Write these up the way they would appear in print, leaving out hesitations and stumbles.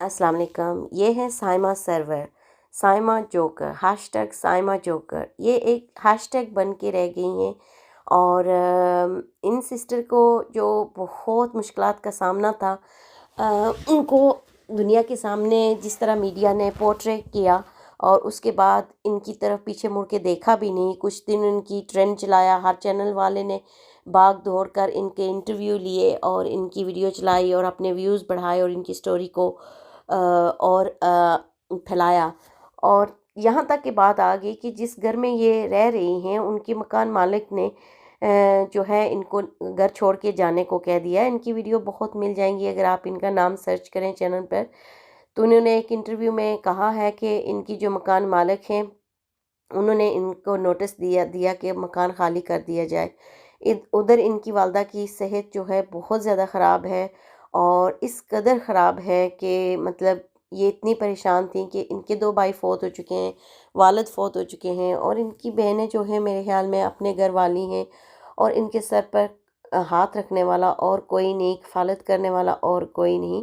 अस्सलाम वालेकुम। ये है Saima server, Saima joker, hashtag Saima joker. ये एक हैशटैग बन के रह गई हैं और इन सिस्टर को जो बहुत मुश्किलात का सामना था, उनको दुनिया के सामने जिस तरह मीडिया ने पोर्ट्रे किया और उसके बाद इनकी तरफ पीछे मुड़ के देखा भी नहीं। कुछ दिन इनकी ट्रेंड चलाया, हर चैनल वाले ने भाग दौड़ कर इनके इंटरव्यू लिए और इनकी वीडियो चलाई और अपने व्यूज़ बढ़ाए और इनकी स्टोरी को और फैलाया। और यहाँ तक की बात आ गई कि जिस घर में ये रह रही हैं उनके मकान मालिक ने जो है इनको घर छोड़ के जाने को कह दिया। इनकी वीडियो बहुत मिल जाएंगी अगर आप इनका नाम सर्च करें चैनल पर। तो उन्होंने एक इंटरव्यू में कहा है कि इनकी जो मकान मालिक हैं उन्होंने इनको नोटिस दिया कि मकान खाली कर दिया जाए। उधर इनकी वालदा की सेहत जो है बहुत ज़्यादा ख़राब है और इस कदर ख़राब है कि मतलब ये इतनी परेशान थी कि इनके 2 भाई फ़ौत हो चुके हैं, वालिद फ़ौत हो चुके हैं और इनकी बहनें जो हैं मेरे ख़्याल में अपने घर वाली हैं और इनके सर पर हाथ रखने वाला और कोई नहीं, कफ़ालत करने वाला और कोई नहीं।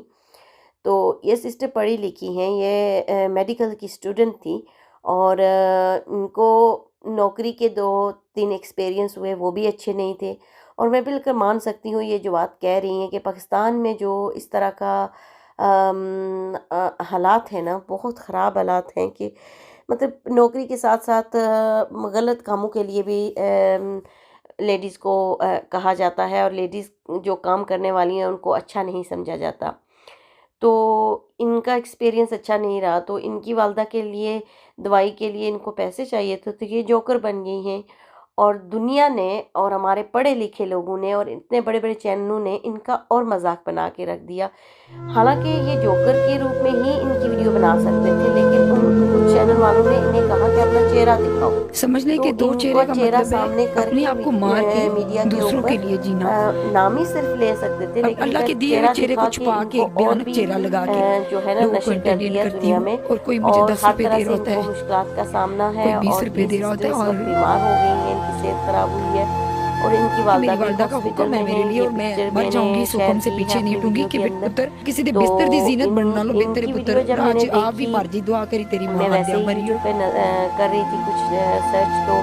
तो ये सिस्टर पढ़ी लिखी हैं, ये मेडिकल की स्टूडेंट थी और इनको नौकरी के 2-3 एक्सपीरियंस हुए, वो भी अच्छे नहीं थे। और मैं बिल्कुल मान सकती हूँ ये जो बात कह रही हैं कि पाकिस्तान में जो इस तरह का हालात हैं ना, बहुत ख़राब हालात हैं कि मतलब नौकरी के साथ साथ गलत कामों के लिए भी लेडीज़ को कहा जाता है और लेडीज़ जो काम करने वाली हैं उनको अच्छा नहीं समझा जाता। तो इनका एक्सपीरियंस अच्छा नहीं रहा, तो इनकी वालदा के लिए दवाई के लिए इनको पैसे चाहिए थे, तो ये जोकर बन गई हैं। और दुनिया ने और हमारे पढ़े लिखे लोगों ने और इतने बड़े बड़े चैनलों ने इनका और मजाक बना के रख दिया। हालांकि ये जोकर के रूप में ही इनकी वीडियो बना सकते थे, लेकिन कुछ चैनल वालों ने इन्हें कहा कि अपना चेहरा दिखाओ। समझ लें कि तो दो चेहरे इनका का चेहरा मतलब है सामने अपने करके आप को मार के मीडिया के दूसरों ऊपर के लिए जीना नाम ही सिर्फ ले सकते थे, और लेकिन अल्लाह इनका के दिए हुए चेहरा चेहरे को दिखा के छुपा के इनको एक और भयानक भी चेहरा लगा के जो है ना लोगों को नशर कर एंटरटेन दिया करती दुनिया हूँ। में। और कोई मुझे और 10 हर रुपए तरह दे से रहा होता इनको है, मुश्किलात का सामना है कोई 20 और रुपए ये दे रहा होता सिस्टर है। इस वक्त और बीमार हो गई हैं, इनकी सेहत खराब हुई है और इनकी ये वालदा मेरी भी वालदा का हॉस्पिटल हुक्म है में मेरे हैं। लिए ये और मैं पिक्चर मर जाऊंगी मैंने इस शेयर हुक्म से की है पीछे नहीं अपनी हटूंगी वीडियो कि के अंदर। पुत्र किसी दे तो बिस्तर दी जीनत बनना लो बेहतर इनकी पुत्र वीडियो जब आज मैंने आप भी देखी, मर जी दुआ करी तेरी मां मैं हाथ वैसे दिया ही मरी यूट्यूब हो। पे कर रही थी कुछ सर्च, तो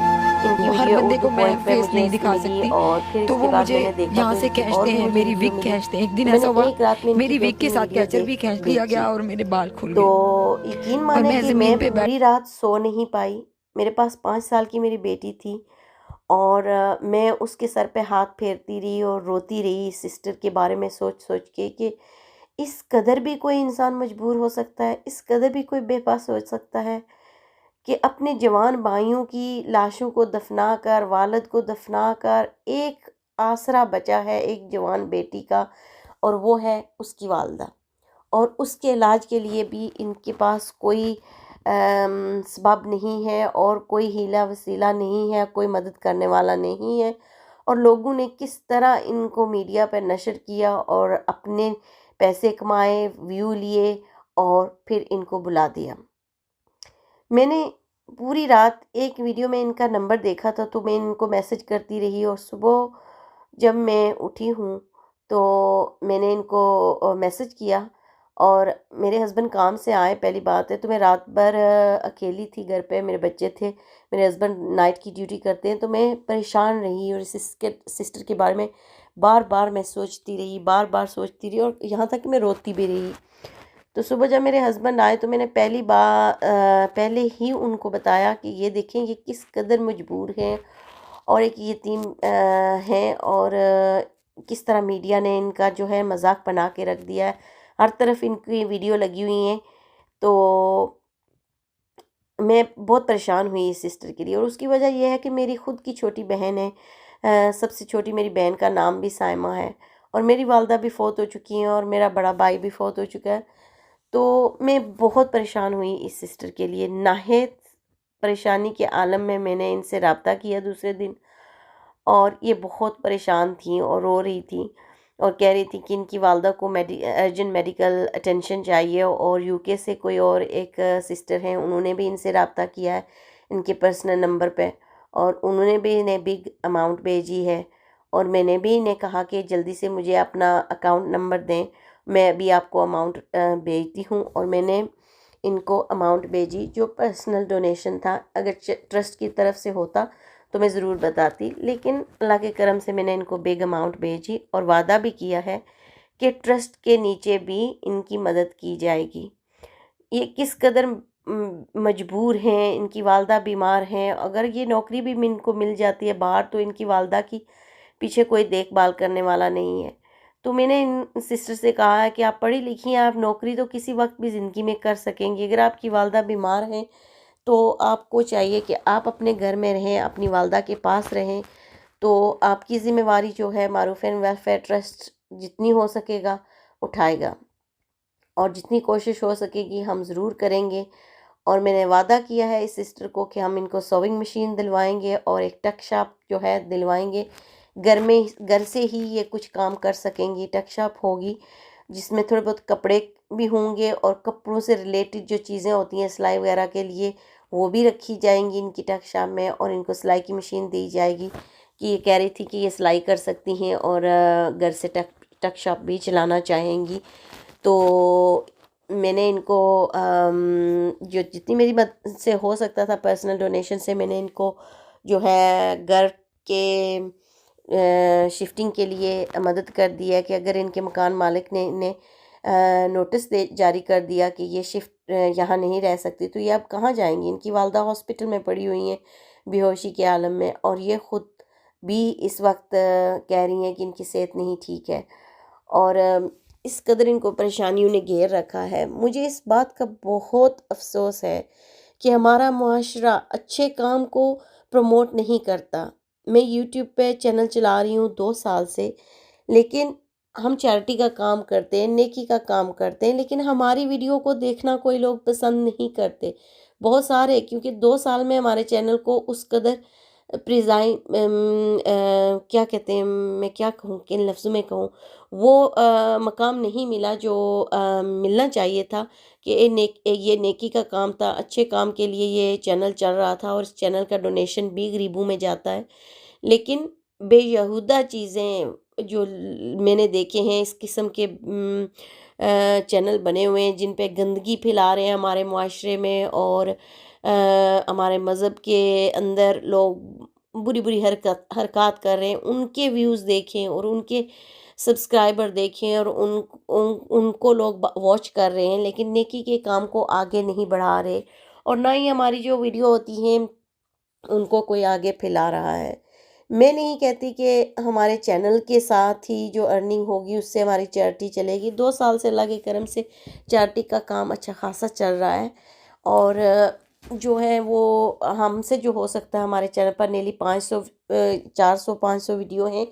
इनकी वो हर वीडियो बंदे उर्दू को मैं पॉइंट पे फेस मुझे नहीं दिखा मिली सकती, और फिर तो इसके वो बाद मुझे मैंने देखा यहाँ तो से इनकी और खींचते भी हैं, मुझे मेरी वीडियो विग मिली। खींचते हैं। एक दिन तो ऐसा मैंने हुआ एक रात में इनकी मेरी विग के 2-3 साथ वीडियो कैचर भी खींच लिया देखी। गया और मेरे बाल खुल तो गए यकीन और माने मैं कि जमीन मैं पे बैठ। पूरी रात सो नहीं पाई। मेरे पास 5 साल की मेरी बेटी थी और मैं उसके सर पे हाथ फेरती रही और रोती रही इस सिस्टर के बारे में सोच सोच के कि इस कदर भी कोई इंसान मजबूर हो सकता है, इस कदर भी कोई बेबस हो सकता है कि अपने जवान भाइयों की लाशों को दफना कर, वालिद को दफना कर, एक आसरा बचा है एक जवान बेटी का और वो है उसकी वालदा। और उसके इलाज के लिए भी इनके पास कोई सबब नहीं है और कोई हीला वसीला नहीं है, कोई मदद करने वाला नहीं है। और लोगों ने किस तरह इनको मीडिया पर नशर किया और अपने पैसे कमाए, व्यू लिए और फिर इनको बुला दिया। मैंने पूरी रात एक वीडियो में इनका नंबर देखा था, तो मैं इनको मैसेज करती रही और सुबह जब मैं उठी हूँ तो मैंने इनको मैसेज किया और मेरे हस्बैंड काम से आए। पहली बात है तो मैं रात भर अकेली थी घर पे, मेरे बच्चे थे, मेरे हस्बैंड नाइट की ड्यूटी करते हैं, तो मैं परेशान रही और सिस्टर के बारे में बार बार मैं सोचती रही, बार बार सोचती रही और यहाँ तक कि मैं रोती भी रही। तो सुबह जब मेरे हस्बैंड आए तो मैंने पहले ही उनको बताया कि ये देखें ये किस कदर मजबूर हैं और एक यतीम हैं और किस तरह मीडिया ने इनका जो है मजाक बना के रख दिया है। हर तरफ इनकी वीडियो लगी हुई हैं। तो मैं बहुत परेशान हुई इस सिस्टर के लिए और उसकी वजह यह है कि मेरी खुद की छोटी बहन है। सबसे छोटी मेरी बहन का नाम भी साइमा है और मेरी वालदा भी फ़ौत हो चुकी हैं और मेरा बड़ा भाई भी फ़ौत हो चुका है। तो मैं बहुत परेशान हुई इस सिस्टर के लिए। नाहित परेशानी के आलम में मैंने इनसे रब्ता किया दूसरे दिन और ये बहुत परेशान थी और रो रही थी और कह रही थी कि इनकी वालदा को अर्जेंट मेडिकल अटेंशन चाहिए और यूके से कोई और एक सिस्टर हैं, उन्होंने भी इनसे रब्ता किया है इनके पर्सनल नंबर पे और उन्होंने भी इन्हें बिग अमाउंट भेजी है और मैंने भी इन्हें कहा कि जल्दी से मुझे अपना अकाउंट नंबर दें। मैं अभी आपको अमाउंट भेजती हूँ। और मैंने इनको अमाउंट भेजी जो पर्सनल डोनेशन था। अगर ट्रस्ट की तरफ से होता तो मैं ज़रूर बताती, लेकिन अल्लाह के करम से मैंने इनको बिग अमाउंट भेजी और वादा भी किया है कि ट्रस्ट के नीचे भी इनकी मदद की जाएगी। ये किस कदर मजबूर हैं, इनकी वालदा बीमार हैं। अगर ये नौकरी भी इनको मिल जाती है बाहर तो इनकी वालदा की पीछे कोई देखभाल करने वाला नहीं है। तो मैंने इन सिस्टर से कहा है कि आप पढ़ी लिखी हैं, आप नौकरी तो किसी वक्त भी ज़िंदगी में कर सकेंगी। अगर आपकी वालदा बीमार हैं तो आपको चाहिए कि आप अपने घर में रहें, अपनी वालदा के पास रहें। तो आपकी ज़िम्मेवारी जो है मारूफ एंड वेलफेयर ट्रस्ट जितनी हो सकेगा उठाएगा, और जितनी कोशिश हो सकेगी हम ज़रूर करेंगे। और मैंने वादा किया है इस सिस्टर को कि हम इनको सोविंग मशीन दिलवाएंगे और एक टक शॉप जो है दिलवाएंगे। घर से ही ये कुछ काम कर सकेंगी। टक शॉप होगी जिसमें थोड़े बहुत कपड़े भी होंगे और कपड़ों से रिलेटेड जो चीज़ें होती हैं सिलाई वगैरह के लिए वो भी रखी जाएंगी इनकी टक शॉप में। और इनको सिलाई की मशीन दी जाएगी कि ये कह रही थी कि ये सिलाई कर सकती हैं और घर से टक शॉप भी चलाना चाहेंगी। तो मैंने इनको जो जितनी मेरी मदद से हो सकता था पर्सनल डोनेशन से मैंने इनको जो है घर के शिफ्टिंग के लिए मदद कर दी है। कि अगर इनके मकान मालिक ने इन्हें नोटिस दे जारी कर दिया कि ये शिफ्ट यहाँ नहीं रह सकती तो ये अब कहाँ जाएंगी। इनकी वालदा हॉस्पिटल में पड़ी हुई हैं बेहोशी के आलम में, और ये ख़ुद भी इस वक्त कह रही हैं कि इनकी सेहत नहीं ठीक है। और इस कदर इनको परेशानियों ने घेर रखा है। मुझे इस बात का बहुत अफसोस है कि हमारा मुआशरा अच्छे काम को प्रमोट नहीं करता। मैं यूट्यूब पे चैनल चला रही हूँ 2 साल से, लेकिन हम चैरिटी का काम करते हैं, नेकी का काम करते हैं, लेकिन हमारी वीडियो को देखना कोई लोग पसंद नहीं करते। बहुत सारे, क्योंकि 2 साल में हमारे चैनल को उस कदर प्रिजाइन क्या कहते हैं, मैं क्या कहूँ, किन लफ्ज़ों में कहूँ, वो मकाम नहीं मिला जो मिलना चाहिए था। कि ये नेकी का काम था, अच्छे काम के लिए ये चैनल चल रहा था और इस चैनल का डोनेशन भी गरीबों में जाता है। लेकिन बेहुदा चीज़ें जो मैंने देखे हैं इस किस्म के चैनल बने हुए हैं जिन पे गंदगी फैला रहे हैं हमारे मुआशरे में, और हमारे मज़हब के अंदर लोग बुरी बुरी हरकत कर रहे हैं। उनके व्यूज़ देखें और उनके सब्सक्राइबर देखें और उनको लोग वॉच कर रहे हैं, लेकिन नेकी के काम को आगे नहीं बढ़ा रहे। और ना ही हमारी जो वीडियो होती हैं उनको कोई आगे फैला रहा है। मैं नहीं कहती कि हमारे चैनल के साथ ही जो अर्निंग होगी उससे हमारी चैरिटी चलेगी। 2 साल से अल्लाह के करम से चैरिटी का काम अच्छा खासा चल रहा है। और जो है वो हमसे जो हो सकता है, हमारे चैनल पर नेली 500 400-500 वीडियो हैं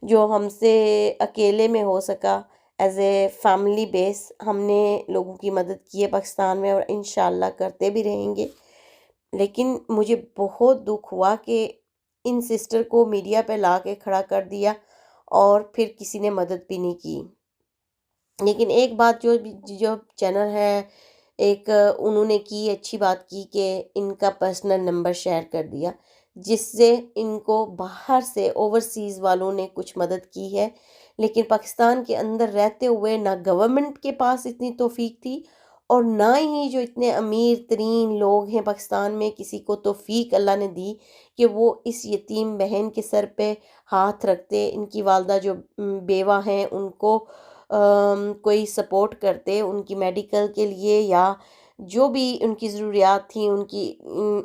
जो हमसे अकेले में हो सका। एज ए फैमिली बेस हमने लोगों की मदद की है पाकिस्तान में और इंशाल्लाह करते भी रहेंगे। लेकिन मुझे बहुत दुख हुआ कि इन सिस्टर को मीडिया पे ला के खड़ा कर दिया और फिर किसी ने मदद भी नहीं की। लेकिन एक बात जो चैनल है, एक उन्होंने की अच्छी बात की कि इनका पर्सनल नंबर शेयर कर दिया, जिससे इनको बाहर से ओवरसीज़ वालों ने कुछ मदद की है। लेकिन पाकिस्तान के अंदर रहते हुए ना गवर्नमेंट के पास इतनी तौफीक थी और ना ही जो इतने अमीर तरीन लोग हैं पाकिस्तान में, किसी को तौफीक अल्लाह ने दी कि वो इस यतीम बहन के सर पे हाथ रखते, इनकी वालदा जो बेवा हैं उनको कोई सपोर्ट करते, उनकी मेडिकल के लिए या जो भी उनकी ज़रूरियात थी उनकी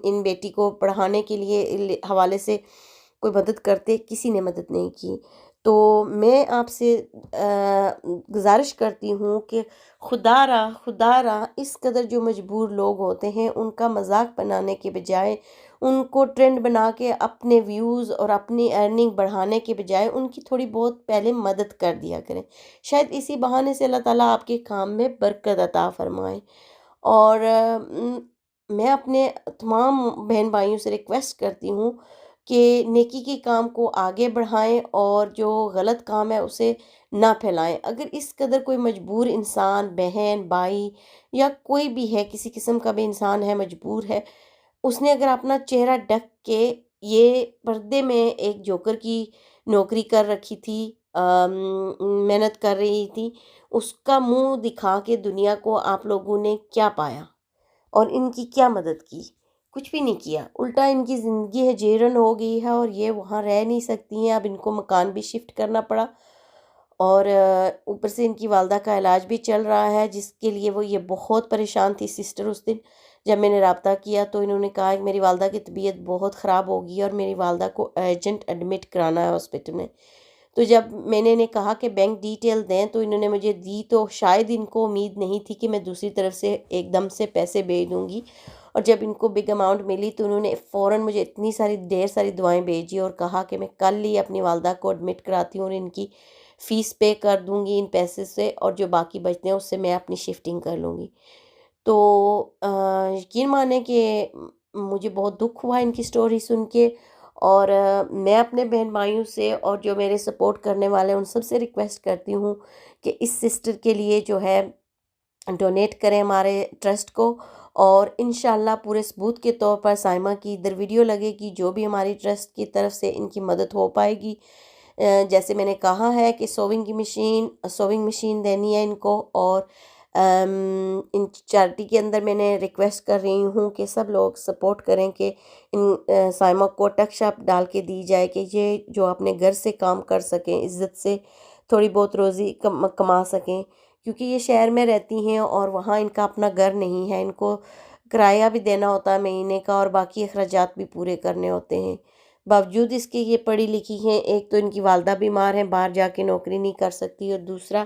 इन बेटी को पढ़ाने के लिए हवाले से कोई मदद करते। किसी ने मदद नहीं की। तो मैं आपसे गुजारिश करती हूँ कि खुदारा इस कदर जो मजबूर लोग होते हैं उनका मजाक बनाने के बजाय, उनको ट्रेंड बना के अपने व्यूज़ और अपनी अर्निंग बढ़ाने के बजाय उनकी थोड़ी बहुत पहले मदद कर दिया करें। शायद इसी बहाने से अल्लाह ताला आपके काम में बरकत अता फरमाए। और मैं अपने तमाम बहन भाइयों से रिक्वेस्ट करती हूँ कि नेकी के काम को आगे बढ़ाएं और जो गलत काम है उसे ना फैलाएं। अगर इस कदर कोई मजबूर इंसान, बहन भाई या कोई भी है, किसी किस्म का भी इंसान है, मजबूर है, उसने अगर अपना चेहरा ढक के ये पर्दे में एक जोकर की नौकरी कर रखी थी मेहनत कर रही थी, उसका मुंह दिखा के दुनिया को आप लोगों ने क्या पाया और इनकी क्या मदद की? कुछ भी नहीं किया। उल्टा इनकी ज़िंदगी है जीर्ण हो गई है और ये वहाँ रह नहीं सकती हैं। अब इनको मकान भी शिफ्ट करना पड़ा और ऊपर से इनकी वालदा का इलाज भी चल रहा है, जिसके लिए वो ये बहुत परेशान थी सिस्टर। उस दिन जब मैंने रब्ता किया तो इन्होंने कहा कि मेरी वालदा की तबीयत बहुत ख़राब हो गई और मेरी वालदा को अर्जेंट एडमिट कराना है हॉस्पिटल में। तो जब मैंने इन्हें कहा कि बैंक डिटेल दें तो इन्होंने मुझे दी, तो शायद इनको उम्मीद नहीं थी कि मैं दूसरी तरफ से एकदम से पैसे भेज दूँगी। और जब इनको बिग अमाउंट मिली तो उन्होंने फ़ौरन मुझे इतनी सारी ढेर सारी दुआएं भेजी और कहा कि मैं कल ही अपनी वालदा को एडमिट कराती हूँ और इनकी फ़ीस पे कर दूँगी इन पैसे से, और जो बाकी बचते हैं उससे मैं अपनी शिफ्टिंग कर लूँगी। तो यकीन माने कि मुझे बहुत दुख हुआ इनकी स्टोरी सुन के। और मैं अपने बहन भाइयों से और जो मेरे सपोर्ट करने वाले हैं उन सब से रिक्वेस्ट करती हूँ कि इस सिस्टर के लिए जो है डोनेट करें हमारे ट्रस्ट को। और इंशाल्लाह पूरे सबूत के तौर पर साइमा की इधर वीडियो लगेगी, जो भी हमारी ट्रस्ट की तरफ से इनकी मदद हो पाएगी। जैसे मैंने कहा है कि सोविंग मशीन देनी है इनको। और इन चैरिटी के अंदर मैंने रिक्वेस्ट कर रही हूँ कि सब लोग सपोर्ट करें कि इन साइमा को टक शॉप डाल के दी जाए कि ये जो अपने घर से काम कर सकें, इज़्ज़त से थोड़ी बहुत रोज़ी कमा सकें, क्योंकि ये शहर में रहती हैं और वहाँ इनका अपना घर नहीं है। इनको किराया भी देना होता है महीने का और बाकी अखराजात भी पूरे करने होते हैं। बावजूद इसके ये पढ़ी लिखी हैं, एक तो इनकी वालदा बीमार हैं, बाहर जाके नौकरी नहीं कर सकती, और दूसरा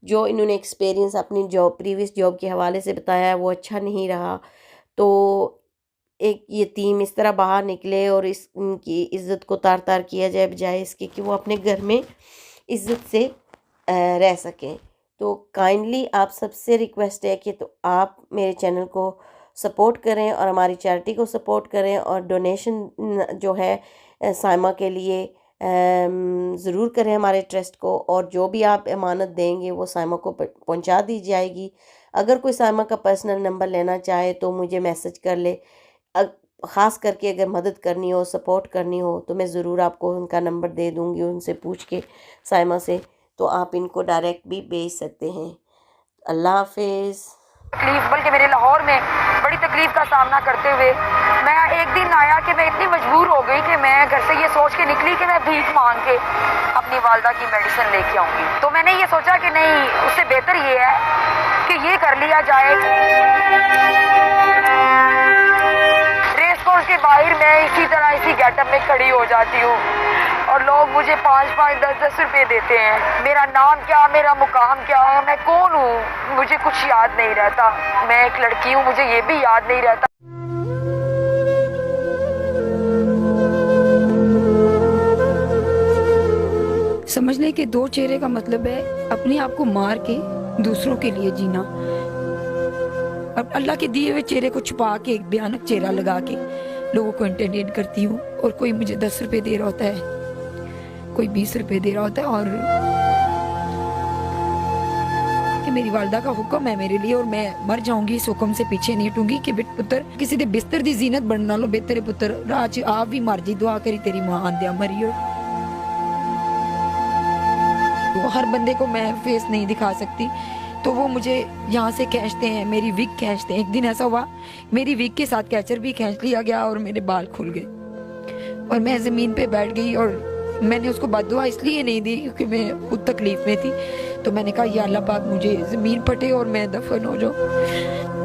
जो इन्होंने एक्सपीरियंस अपनी प्रीवियस जॉब के हवाले से बताया है वो अच्छा नहीं रहा। तो एक यतीम इस तरह बाहर निकले और इनकी इज़्ज़त को तार तार किया जाए, बजाय इसके कि वो अपने घर में इज़्ज़त से रह सकें। तो काइंडली आप सबसे रिक्वेस्ट है कि तो आप मेरे चैनल को सपोर्ट करें और हमारी चैरिटी को सपोर्ट करें और डोनेशन जो है साइमा के लिए ज़रूर करें हमारे ट्रस्ट को। और जो भी आप अमानत देंगे वो साइमा को पहुंचा दी जाएगी। अगर कोई साइमा का पर्सनल नंबर लेना चाहे तो मुझे मैसेज कर ले। ख़ास करके अगर मदद करनी हो, सपोर्ट करनी हो, तो मैं ज़रूर आपको उनका नंबर दे दूँगी। उनसे पूछ के साइमा से तो आप इनको डायरेक्ट भी भेज सकते हैं। अल्लाह हाफिज़। तकलीफ, बल्कि मेरे लाहौर में बड़ी तकलीफ का सामना करते हुए मैं एक दिन आया कि मैं इतनी मजबूर हो गई कि मैं घर से ये सोच के निकली कि मैं भीख मांग के अपनी वालदा की मेडिसिन लेके आऊँगी। तो मैंने ये सोचा कि नहीं, उससे बेहतर ये है कि ये कर लिया जाए। रेस कोर्स के बाहर मैं इसी तरह इसी गेटअप में खड़ी हो जाती हूँ और लोग मुझे 5-5, 10-10 रुपए देते हैं। मेरा नाम क्या, मेरा मुकाम क्या, मैं कौन हूँ, मुझे कुछ याद नहीं रहता। मैं एक लड़की हूँ, मुझे ये भी याद नहीं रहता। समझ लें कि दो चेहरे का मतलब है अपने आप को मार के दूसरों के लिए जीना। अब अल्लाह के दिए हुए चेहरे को छुपा के एक भयानक चेहरा लगा के लोगों को एंटरटेन करती हूँ। और कोई मुझे 10 रुपए दे रहा होता है, कोई 20 रुपए दे रहा होता है, और कि मेरी वालदा का हुक्म है मेरे लिए और मैं मर जाऊंगी, इस हुक्म से पीछे नहीं हटूंगी कि बेट पुत्र किसी दे बिस्तर दी जीनत बनना लो बेहतर पुत्र राज आप भी मर जी, दुआ करी तेरी मां आंदिया मरियो। तो हर बंदे को मैं फेस नहीं दिखा सकती, तो वो मुझे यहाँ से खींचते हैं, मेरी विग खींचते हैं। एक दिन ऐसा हुआ मेरी विग के साथ कैचर भी खींच लिया गया और मेरे बाल खुल गए और मैं ज़मीन पे बैठ गई। और मैंने उसको बद्दुआ इसलिए नहीं दी क्योंकि मैं खुद तकलीफ में थी। तो मैंने कहा या अल्लाह पाक मुझे ज़मीन पटे और मैं दफन हो जाऊँ।